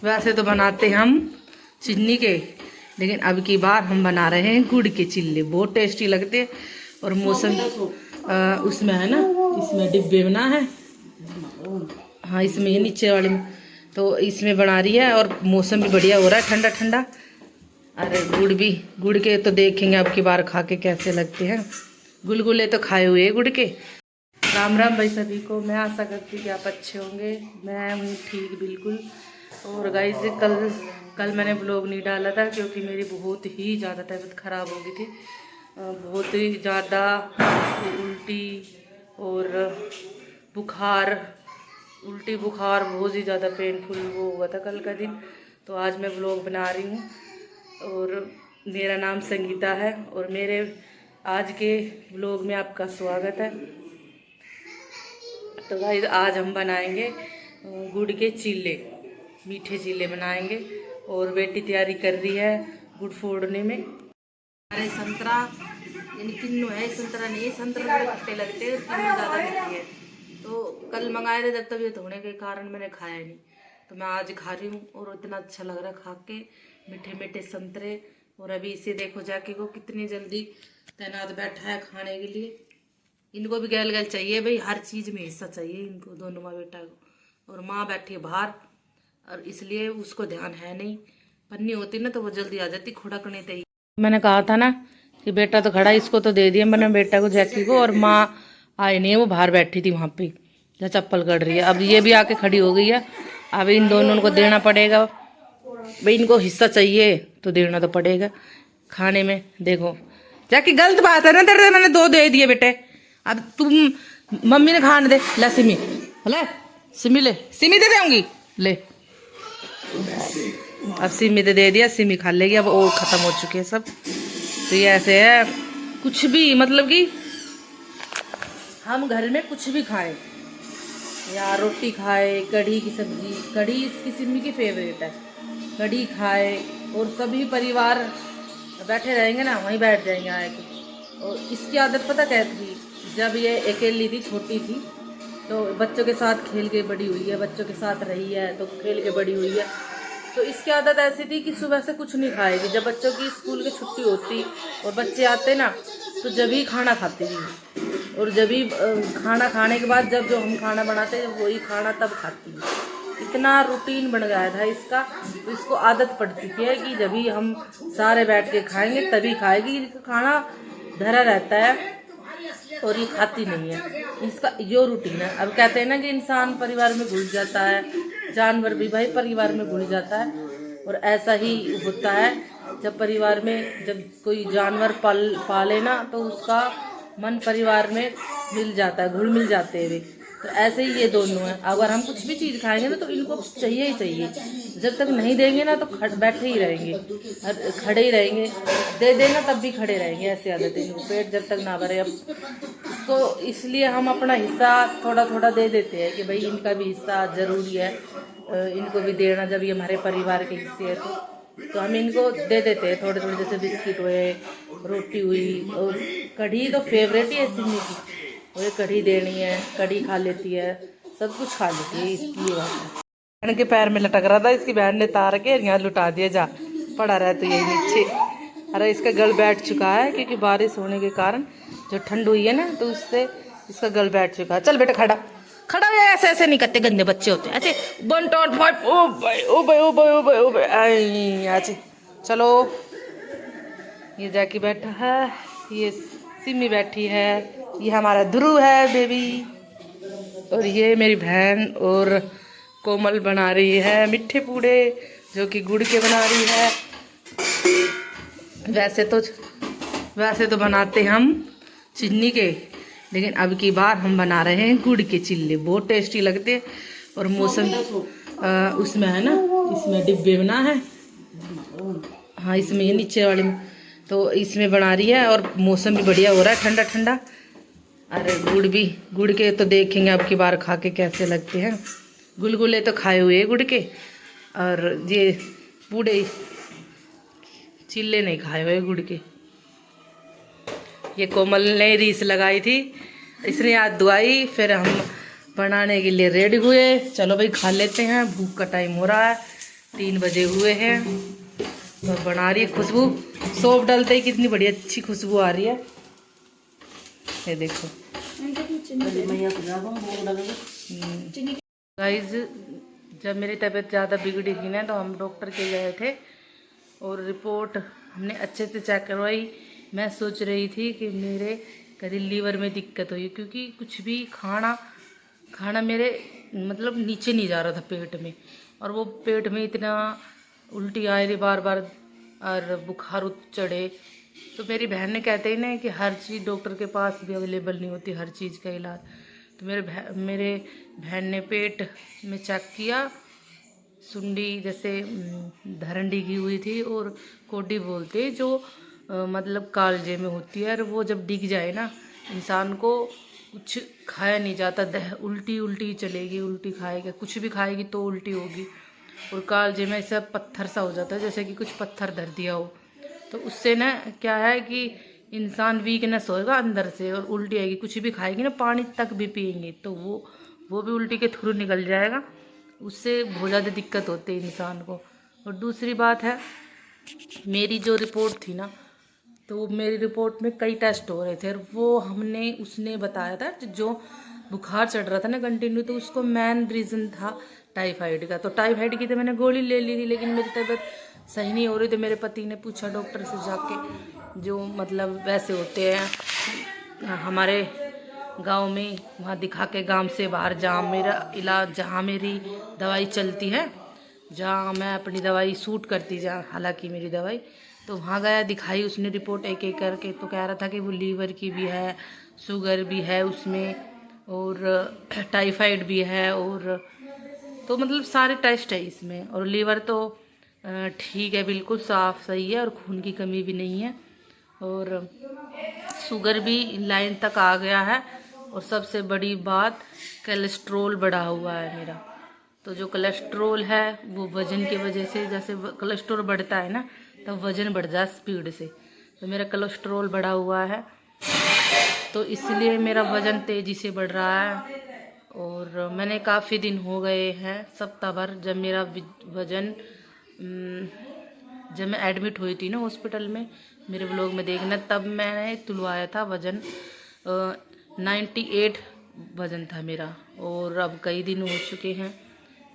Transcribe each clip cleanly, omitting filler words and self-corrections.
वैसे तो बनाते हम चीनी के, लेकिन अब की बार हम बना रहे हैं गुड़ के चिल्ले। बहुत टेस्टी लगते हैं। और मौसम उसमें है ना, इसमें डिब्बे बना है। हाँ, इसमें ये नीचे वाले में तो इसमें बना रही है। और मौसम भी बढ़िया हो रहा है, ठंडा ठंडा। अरे गुड़ के तो देखेंगे अब की बार खा के कैसे लगते हैं। गुलगुले तो खाए हुए गुड़ के। राम राम भाई सभी को। मैं आशा करती हूँ कि आप अच्छे होंगे। मैं हूँ ठीक बिल्कुल। और गाइस कल मैंने ब्लॉग नहीं डाला था क्योंकि मेरी बहुत ही ज़्यादा तबीयत ख़राब हो गई थी। बहुत ही ज़्यादा उल्टी और बुखार बहुत ही ज़्यादा पेनफुल वो हुआ था कल का दिन। तो आज मैं ब्लॉग बना रही हूँ और मेरा नाम संगीता है और मेरे आज के ब्लॉग में आपका स्वागत है। तो गाइस आज हम बनाएंगे गुड़ के चीले, मीठे चीले बनाएंगे। और बेटी तैयारी कर रही है गुड़ फोड़ने में। अरे संतरा यानी किन्नू है, संतरा नहीं, संतरा बड़े खट्टे लगते हैं, किन्नू ज़्यादा मीठी है। तो कल मंगाए थे, जब तबीयत होने के कारण मैंने खाया नहीं, तो मैं आज खा रही हूँ और इतना अच्छा लग रहा है खा के, मीठे मीठे संतरे। और अभी इसे देखो जाके को कितनी जल्दी तैनात बैठा है खाने के लिए। इनको भी गैल गैल चाहिए भाई, हर चीज़ में हिस्सा चाहिए इनको, दोनों माँ बेटा को। और माँ बैठी है बाहर और इसलिए उसको ध्यान है नहीं। पन्नी होती ना तो वो जल्दी आ जाती, खुड़कने तई। मैंने कहा था ना कि बेटा तो खड़ा, इसको तो दे दिया मैंने बेटा को, जैकी को। और माँ आई नहीं है, वो बाहर बैठी थी वहाँ पे जहाँ चप्पल कट रही है। अब ये भी आके खड़ी हो गई है। अब इन दोनों को देना पड़ेगा भाई, इनको हिस्सा चाहिए तो देना तो पड़ेगा खाने में। देखो जैकी गलत बात है ना, तेरे मैंने 2 दे दिए बेटे। अब तुम मम्मी ने खाने दे। ले सिमी, ले सिमी, ले सिमी दे दूंगी, ले। अब सिमी दे दिया, सिमी खा लेगी। अब और ख़त्म हो चुके हैं सब। तो ये ऐसे है, कुछ भी मतलब कि हम घर में कुछ भी खाएं, या रोटी खाए, कढ़ी की सब्जी, कढ़ी इसकी सिमी की फेवरेट है, कढ़ी खाए और सभी परिवार बैठे रहेंगे ना, वहीं बैठ जाएंगे आके। और इसकी आदत पता क्या थी, जब ये अकेली थी, छोटी थी, तो बच्चों के साथ खेल के बड़ी हुई है, बच्चों के साथ रही है तो खेल के बड़ी हुई है। तो इसकी आदत ऐसी थी कि सुबह से कुछ नहीं खाएगी। जब बच्चों की स्कूल की छुट्टी होती और बच्चे आते ना, तो जब ही खाना खाती थी। और जब ही खाना खाने के बाद जब जो हम खाना बनाते वही खाना तब खाती है। इतना रूटीन बन गया था इसका। तो इसको आदत पड़ चुकी है कि जब भी हम सारे बैठ के खाएंगे तभी खाएगी। खाना धरा रहता है और ये खाती नहीं है, इसका यो रूटीन है। अब कहते हैं ना कि इंसान परिवार में घुल जाता है, जानवर भी भाई परिवार में घुल जाता है। और ऐसा ही होता है जब परिवार में जब कोई जानवर पाले ना, तो उसका मन परिवार में मिल जाता है, घुल मिल जाते हैं वे। तो ऐसे ही ये दोनों हैं। अगर हम कुछ भी चीज़ खाएंगे ना तो इनको चाहिए ही चाहिए। जब तक नहीं देंगे ना तो बैठे ही रहेंगे, खड़े ही रहेंगे। दे देना तब भी खड़े रहेंगे, ऐसी आदत है इनको, पेट जब तक ना भरे। अब इसको इसलिए हम अपना हिस्सा थोड़ा थोड़ा दे देते हैं कि भाई इनका भी हिस्सा ज़रूरी है, इनको भी देना। जब ये हमारे परिवार के हिस्से है तो हम इनको दे देते हैं थोड़े थोड़े, जैसे बिस्किट हुए, रोटी हुई। और कढ़ी तो फेवरेट ही है सिमी की, और ये कढ़ी देनी है, कढ़ी खा लेती है, सब कुछ खा लेती है। इसकी बात है। बहन के पैर में लटक रहा था, इसकी बहन ने तार के यहाँ लुटा दिया, जा पड़ा रहा तो यही नीचे। अरे इसका गल बैठ चुका है क्योंकि बारिश होने के कारण जो ठंड हुई है ना, तो उससे इसका गल बैठ चुका है। चल बेटा खड़ा खड़ा हो, ऐसे ऐसे नहीं करते, गंदे बच्चे होते हैं ऐसे। 1 2 5 ओ भाई ओ भाई ओ भाई ओ भाई ओ भाई ऐसे। चलो ये जाके बैठा है, ये सिमी बैठी है, ये हमारा ध्रुव है बेबी। और ये मेरी बहन और कोमल बना रही है मीठे पूड़े, जो कि गुड़ के बना रही है। वैसे तो बनाते हम चीनी के, लेकिन अब की बार हम बना रहे हैं गुड़ के चिल्ले। बहुत टेस्टी लगते हैं। और मौसम उसमें है ना, इसमें डिब्बे बना है। हाँ, इसमें ये नीचे वाले में तो इसमें बना रही है। और मौसम भी बढ़िया हो रहा है, ठंडा ठंडा। अरे गुड़ के तो देखेंगे अब की बार खा के कैसे लगते हैं। गुलगुले तो खाए हुए गुड़ के, और ये पूड़े चिल्ले नहीं खाए हुए गुड़ के। ये कोमल ने रीस लगाई थी, इसने याद दुआई, फिर हम बनाने के लिए रेडी हुए। चलो भाई खा लेते हैं, भूख का टाइम हो रहा है। 3 बजे हुए हैं और बना रही है खुशबू। सौंफ डालते ही कितनी बढ़िया अच्छी खुशबू आ रही है। ये देखो गाइस, जब मेरी तबीयत ज़्यादा बिगड़ी थी ना तो हम डॉक्टर के गए थे और रिपोर्ट हमने अच्छे से चेक करवाई। मैं सोच रही थी कि मेरे कभी लीवर में दिक्कत हुई, क्योंकि कुछ भी खाना मेरे मतलब नीचे नहीं जा रहा था पेट में, और वो पेट में इतना उल्टी आ रही बार बार और बुखार चढ़े। तो मेरी बहन ने कहते ही ना कि हर चीज़ डॉक्टर के पास भी अवेलेबल नहीं होती, हर चीज़ का इलाज। तो मेरे बहन ने पेट में चेक किया, सुंडी जैसे धरंडी की हुई थी, और कोडी बोलते जो मतलब कालजे में होती है, और वो जब डिग जाए ना इंसान को कुछ खाया नहीं जाता, उल्टी चलेगी, उल्टी खाएगा, कुछ भी खाएगी तो उल्टी होगी, और कालजे में ऐसा पत्थर सा हो जाता है जैसे कि कुछ पत्थर धर दिया हो। तो उससे ना क्या है कि इंसान वीकनेस होएगा अंदर से और उल्टी आएगी। कुछ भी खाएगी ना, पानी तक भी पिएंगे तो वो भी उल्टी के थ्रू निकल जाएगा। उससे बहुत ज़्यादा दिक्कत होती है इंसान को। और दूसरी बात है, मेरी जो रिपोर्ट थी ना, तो मेरी रिपोर्ट में कई टेस्ट हो रहे थे, और वो उसने बताया था जो बुखार चढ़ रहा था ना कंटिन्यू, तो उसको मेन रीज़न था टाइफाइड का। तो टाइफाइड की तो मैंने गोली ले ली थी, लेकिन मेरी तबीयत सही नहीं हो रही। तो मेरे पति ने पूछा डॉक्टर से जाके, जो मतलब वैसे होते हैं हमारे गांव में, वहाँ दिखा के गांव से बाहर जहाँ मेरा इलाज, जहाँ मेरी दवाई चलती है, जहाँ मैं अपनी दवाई सूट करती जहाँ हालांकि मेरी दवाई, तो वहाँ गया, दिखाई उसने रिपोर्ट एक एक करके। तो कह रहा था कि वो लीवर की भी है, शुगर भी है उसमें, और टाइफाइड भी है, और तो मतलब सारे टेस्ट है इसमें। और लीवर तो ठीक है, बिल्कुल साफ सही है, और खून की कमी भी नहीं है, और शुगर भी लाइन तक आ गया है। और सबसे बड़ी बात, कोलेस्ट्रोल बढ़ा हुआ है मेरा। तो जो कोलेस्ट्रोल है वो वज़न की वजह से, जैसे कोलेस्ट्रोल बढ़ता है ना तब वज़न बढ़ जाए स्पीड से, तो मेरा कोलेस्ट्रोल बढ़ा हुआ है, तो इसलिए मेरा वज़न तेज़ी से बढ़ रहा है। और मैंने काफ़ी दिन हो गए हैं, सप्ताह भर, जब मेरा वज़न जब मैं एडमिट हुई थी ना हॉस्पिटल में, मेरे ब्लॉग में देखना, तब मैंने तुलवाया था वज़न 98 वज़न था मेरा, और अब कई दिन हो चुके हैं।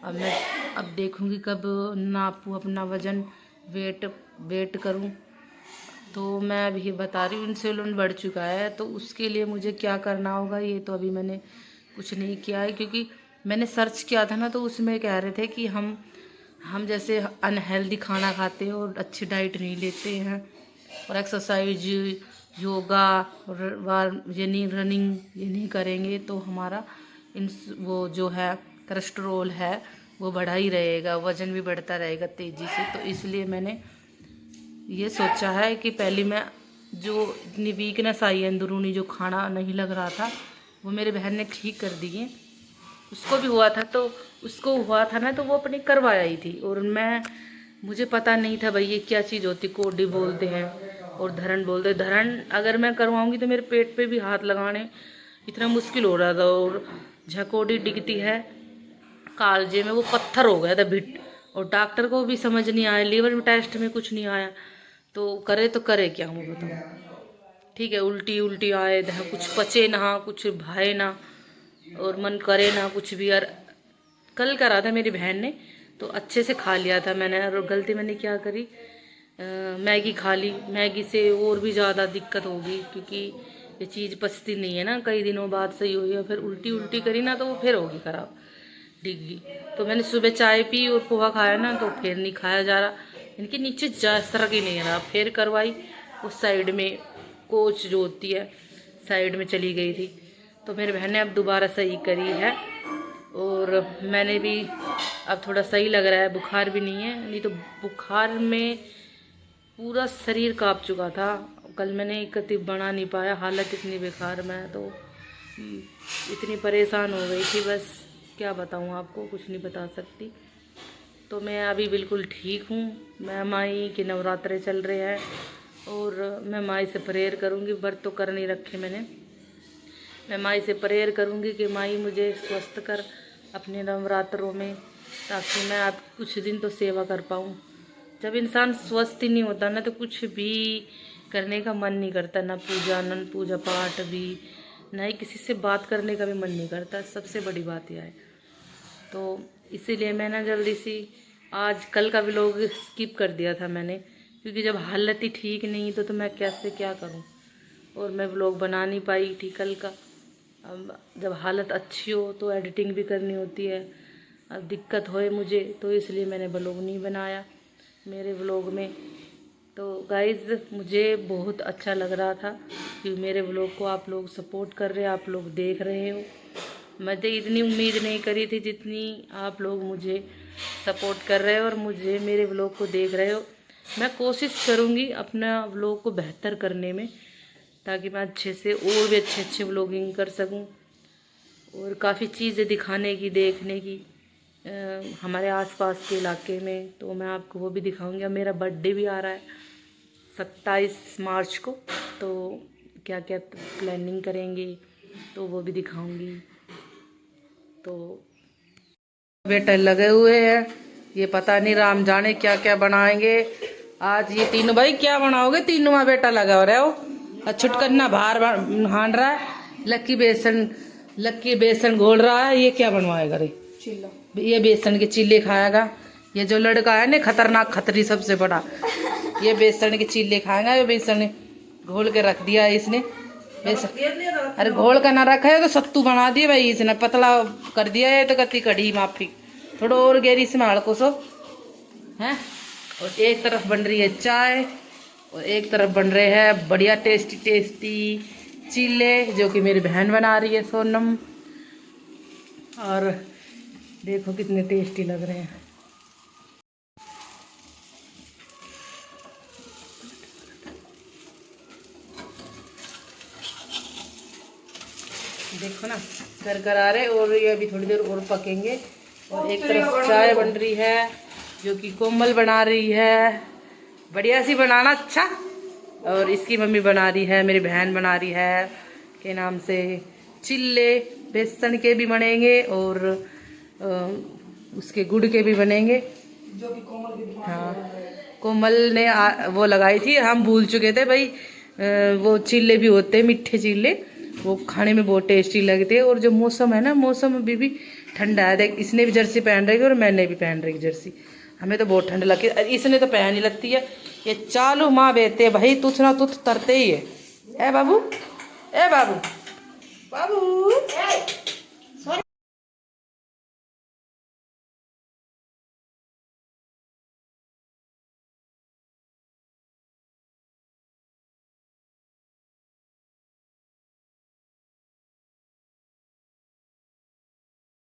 अब मैं देखूँगी कब नापूँ अपना वज़न, वेट करूँ। तो मैं अभी बता रही हूँ, इंसुलिन बढ़ चुका है, तो उसके लिए मुझे क्या करना होगा ये तो अभी मैंने कुछ नहीं किया है, क्योंकि मैंने सर्च किया था ना, तो उसमें कह रहे थे कि हम जैसे अनहेल्दी खाना खाते हैं और अच्छी डाइट नहीं लेते हैं, और एक्सरसाइज, योगा और ये नहीं, रनिंग ये नहीं करेंगे, तो हमारा वो जो है कोलेस्ट्रोल है वो बढ़ा ही रहेगा, वज़न भी बढ़ता रहेगा तेज़ी से। तो इसलिए मैंने ये सोचा है कि पहले मैं, जो इतनी वीकनेस आई है अंदरूनी, जो खाना नहीं लग रहा था, वो मेरे बहन ने ठीक कर दिए। उसको भी हुआ था, तो उसको हुआ था ना, तो वो अपनी करवाया ही थी, और मुझे पता नहीं था भाई ये क्या चीज़ होती, कोडी बोलते हैं और धरण बोलते हैं। धरण अगर मैं करवाऊंगी तो मेरे पेट पे भी हाथ लगाने इतना मुश्किल हो रहा था, और झकोडी डिगती है कालजे में, वो पत्थर हो गया था भिट, और डॉक्टर को भी समझ नहीं आया, लीवर टेस्ट में कुछ नहीं आया, तो करे क्या हूँ बताओ। ठीक है, उल्टी आए, कुछ पचे ना, कुछ भाए ना, और मन करे ना कुछ भी। यार कल करा था मेरी बहन ने, तो अच्छे से खा लिया था मैंने, और गलती मैंने क्या करी, मैगी खा ली। मैगी से और भी ज़्यादा दिक्कत होगी, क्योंकि ये चीज़ पचती नहीं है ना, कई दिनों बाद सही हुई है, फिर उल्टी करी ना तो वो फिर होगी ख़राब, डिग्गी। तो मैंने सुबह चाय पी और पोहा खाया ना, तो फिर नहीं खाया जा रहा, इनके नीचे जा सर की नहीं रहा। फिर करवाई, उस साइड में कोच जो होती है साइड में चली गई थी, तो मेरी बहन ने अब दोबारा सही करी है, और मैंने भी अब थोड़ा सही लग रहा है, बुखार भी नहीं है, नहीं तो बुखार में पूरा शरीर काँप चुका था। कल मैंने इकट्ठी बना नहीं पाया, हालत इतनी बेकार में, तो इतनी परेशान हो गई थी, बस क्या बताऊँ आपको, कुछ नहीं बता सकती। तो मैं अभी बिल्कुल ठीक हूँ। मैं माई के नवरात्रे चल रहे हैं, और मैं माई से प्रेयर करूँगी, व्रत तो कर नहीं रखे मैंने, मैं माई से प्रेयर करूँगी कि माई मुझे स्वस्थ कर अपने नवरात्रों में, ताकि मैं आपकी कुछ दिन तो सेवा कर पाऊँ। जब इंसान स्वस्थ ही नहीं होता ना तो कुछ भी करने का मन नहीं करता, ना पूजा पाठ भी, ना ही किसी से बात करने का भी मन नहीं करता। सबसे बड़ी बात यह है। तो इसीलिए मैं ना जल्दी सी आज कल का व्लॉग स्किप कर दिया था मैंने, क्योंकि जब हालत ही ठीक नहीं तो मैं कैसे क्या करूं, और मैं व्लॉग बना नहीं पाई थी कल का। अब जब हालत अच्छी हो तो एडिटिंग भी करनी होती है, अब दिक्कत होए मुझे तो इसलिए मैंने व्लॉग नहीं बनाया मेरे व्लॉग में। तो गाइज़ मुझे बहुत अच्छा लग रहा था कि मेरे व्लॉग को आप लोग सपोर्ट कर रहे हैं, आप लोग देख रहे हो। मैं तो इतनी उम्मीद नहीं करी थी जितनी आप लोग मुझे सपोर्ट कर रहे हो और मुझे मेरे व्लॉग को देख रहे हो। मैं कोशिश करूँगी अपना व्लॉग को बेहतर करने में, ताकि मैं अच्छे से और भी अच्छे व्लॉगिंग कर सकूं, और काफ़ी चीज़ें दिखाने की, देखने की हमारे आसपास के इलाके में, तो मैं आपको वो भी दिखाऊंगी। अब मेरा बर्थडे भी आ रहा है 27 मार्च को, तो क्या क्या प्लानिंग करेंगे तो वो भी दिखाऊंगी। तो बेटा लगे हुए हैं, ये पता नहीं राम जाने क्या क्या बनाएंगे आज। ये तीनों भाई क्या बनाओगे? तीनों माँ बेटा लगा हो रहे हो। छुटकन्ना बाहर हान रहा है, लक्की बेसन घोल रहा है। ये क्या बनवाएगा रे? ये बेसन के चिल्ले खाएगा। ये जो लड़का है ना खतरनाक खतरी सबसे बड़ा, ये बेसन के चिल्ले खाएगा। ये बेसन घोल के रख दिया है इसने। बेसन अरे घोल का ना रखा है तो सत्तू बना दिए भाई इसने, पतला कर दिया है। तो कति कड़ी माफी थोड़ा और गहरी से माड़ को सो है। और एक तरफ बन रही है चाय, और एक तरफ बन रहे हैं बढ़िया टेस्टी चिल्ले, जो कि मेरी बहन बना रही है सोनम। और देखो कितने टेस्टी लग रहे हैं। देखो ना कर आ रहे, और ये अभी थोड़ी देर और पकेंगे। और एक तरफ चाय बन रही है जो कि कोमल बना रही है, बढ़िया सी बनाना अच्छा। और इसकी मम्मी बना रही है, मेरी बहन बना रही है के नाम से चिल्ले। बेसन के भी बनेंगे और उसके गुड़ के भी बनेंगे, जो कि कोमल की। हाँ कोमल ने वो लगाई थी, हम भूल चुके थे भाई। वो चिल्ले भी होते हैं मीठे चिल्ले, वो खाने में बहुत टेस्टी लगते हैं। और जो मौसम है ना, मौसम अभी भी ठंडा है। देख इसने भी जर्सी पहन रखी और मैंने भी पहन रखी जर्सी। हमें तो बहुत ठंड लगती है, इसने तो पहन ही लगती है। ये चालू माँ बेहते भाई, तुथ ना तुथ तरते ही है। ए बाबू, ए बाबू, बाबू